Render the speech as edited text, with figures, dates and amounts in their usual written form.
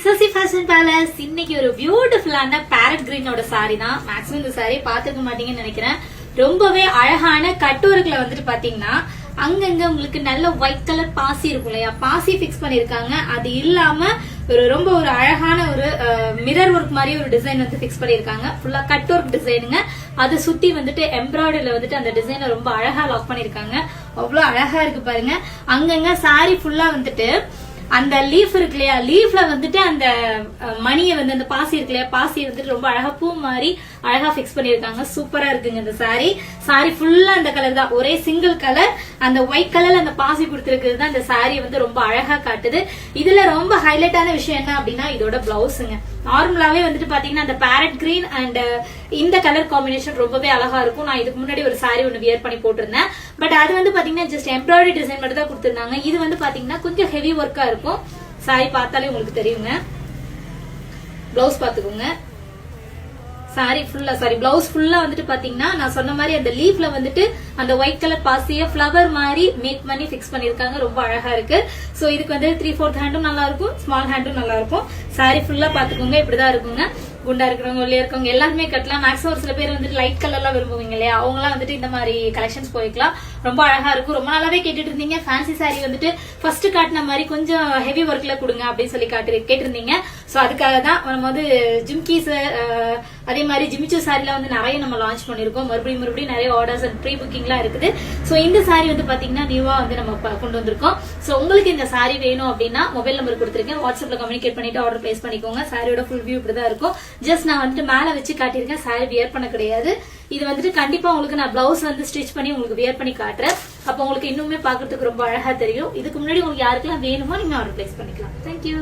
Sasi fashion palace இன்னைக்கு ஒரு பியூட்டிஃபுல்லான பேரட் கிரீனோட சாரி தான். மேக்ஸிமம் இந்த சாரி பாத்துக்க மாட்டீங்கன்னு நினைக்கிறேன். ரொம்பவே அழகான கட்டூருக்குல வந்துட்டு பாத்தீங்கன்னா அங்கங்க உங்களுக்கு நல்ல ஒயிட் கலர் பாசி இருக்கும் இல்லையா, பாசி பிக்ஸ் பண்ணிருக்காங்க. அது இல்லாம ரொம்ப ஒரு அழகான ஒரு மிரர் ஒர்க் மாதிரி ஒரு டிசைன் வந்து பிக்ஸ் பண்ணிருக்காங்க. ஃபுல்லா கட் ஒர்க் டிசைனுங்க. அதை சுத்தி வந்துட்டு எம்ப்ராய்டரியில வந்துட்டு அந்த டிசைனை ரொம்ப அழகா லாக் பண்ணிருக்காங்க. அவ்வளவு அழகா இருக்கு பாருங்க. அங்கங்க சாரி ஃபுல்லா வந்துட்டு அந்த லீஃப் இருக்கு இல்லையா, லீஃப்ல வந்துட்டு அந்த மணியை வந்து அந்த பாசி இருக்கு இல்லையா, பாசியை வந்துட்டு ரொம்ப அழகா பூ மாதிரி அழகா பிக்ஸ் பண்ணிருக்காங்க. சூப்பரா இருக்குங்க இந்த சாரி. சாரி ஃபுல்லா அந்த கலர் தான், ஒரே சிங்கிள் கலர். அந்த ஒயிட் கலர்ல அந்த பாசி கொடுத்துருக்கிறது தான் இந்த சாரி வந்து ரொம்ப அழகா காட்டுது. இதுல ரொம்ப ஹைலைட்டான விஷயம் என்ன அப்படின்னா இதோட பிளவுஸுங்க. நார்மலாவே வந்துட்டு பாத்தீங்கன்னா அந்த பேரட் கிரீன் அண்ட் இந்த கலர் காம்பினேஷன் ரொம்பவே அழகா இருக்கும். நான் இதுக்கு முன்னாடி ஒரு சாரி ஒன்னு வியர் பண்ணி போட்டிருந்தேன். பட் அது வந்து பாத்தீங்கன்னா ஜஸ்ட் எம்ப்ராய்டரி டிசைன் மட்டும் தான் கொடுத்திருந்தாங்க. இது வந்து பாத்தீங்கன்னா கொஞ்சம் ஹெவி ஒர்க்கா இருக்கும். சாரி பார்த்தாலே உங்களுக்கு தெரியுங்க. பிளவுஸ் பாத்துக்கோங்க. சாரி ஃபுல்லா பிளவுஸ் ஃபுல்லா வந்துட்டு பாத்தீங்கன்னா நான் சொன்ன மாதிரி அந்த லீஃப்ல வந்துட்டு அந்த ஒயிட் கலர் பாசிய பிளவர் மாதிரி மேக் பண்ணி பிக்ஸ் பண்ணிருக்காங்க. ரொம்ப அழகா இருக்கு. சோ இதுக்கு வந்து 3/4 ஹேண்டும் நல்லா இருக்கும், ஸ்மால் ஹேண்டும் நல்லா இருக்கும். சாரி ஃபுல்லா பாத்துக்கோங்க. இப்படிதான் இருக்குங்க. குண்டா இருக்கிறவங்க ஒல்லியா இருக்கவங்க எல்லாருமே கட்டலாம். மேக்ஸிமம் ஒரு சில பேர் வந்துட்டு லைட் கலர்லாம் விரும்புவீங்க இல்லையா, அவங்க எல்லாம் வந்துட்டு இந்த மாதிரி கலெக்ஷன்ஸ் போய்க்கலாம். ரொம்ப அழகா இருக்கும். ரொம்ப நாளாவே கேட்டுட்டு இருந்தீங்க ஃபேன்சி சாரி வந்துட்டு ஃபர்ஸ்ட் காட்டின மாதிரி கொஞ்சம் ஹெவி ஒர்க்ல கொடுங்க அப்படின்னு சொல்லி கேட்டிருந்தீங்க. சோ அதுக்காக தான் நம்ம வந்து ஜிம்கீஸ் அதே மாதிரி ஜிமிச்சு சாரில வந்து நிறைய நம்ம லான்ச் பண்ணிருக்கோம். மறுபடியும் நிறைய ஆர்டர்ஸ் அண்ட் ப்ரீ புக்கிங்லாம் இருக்குது. சோ இந்த சாரி வந்து பாத்தீங்கன்னா நியூவா வந்து நம்ம கொண்டு வந்திருக்கோம். சோ உங்களுக்கு இந்த சாரி வேணும் அப்படின்னா மொபைல் நம்பர் கொடுத்துருக்கேன், வாட்ஸ்அப்ல கம்யூனிகேட் பண்ணிட்டு ஆர்டர் பிளேஸ் பண்ணிக்கோங்க. சாரியோட ஃபுல் வியூ இப்படிதான் இருக்கும். ஜஸ்ட் நான் வந்துட்டு மேல வச்சு காட்டியிருக்கேன், சாரி வியர் பண்ண கிடையாது. இது வந்துட்டு கண்டிப்பா உங்களுக்கு நான் பிளவுஸ் வந்து ஸ்டிச் பண்ணி உங்களுக்கு வியர் பண்ணி காட்டுறேன். அப்ப உங்களுக்கு இன்னுமே பாக்குறதுக்கு ரொம்ப அழகா தெரியும். இதுக்கு முன்னாடி உங்களுக்கு யாருக்கெல்லாம் வேணுமோ நீங்க ஆர்டர் பிளேஸ் பண்ணிக்கலாம். தேங்க்யூ.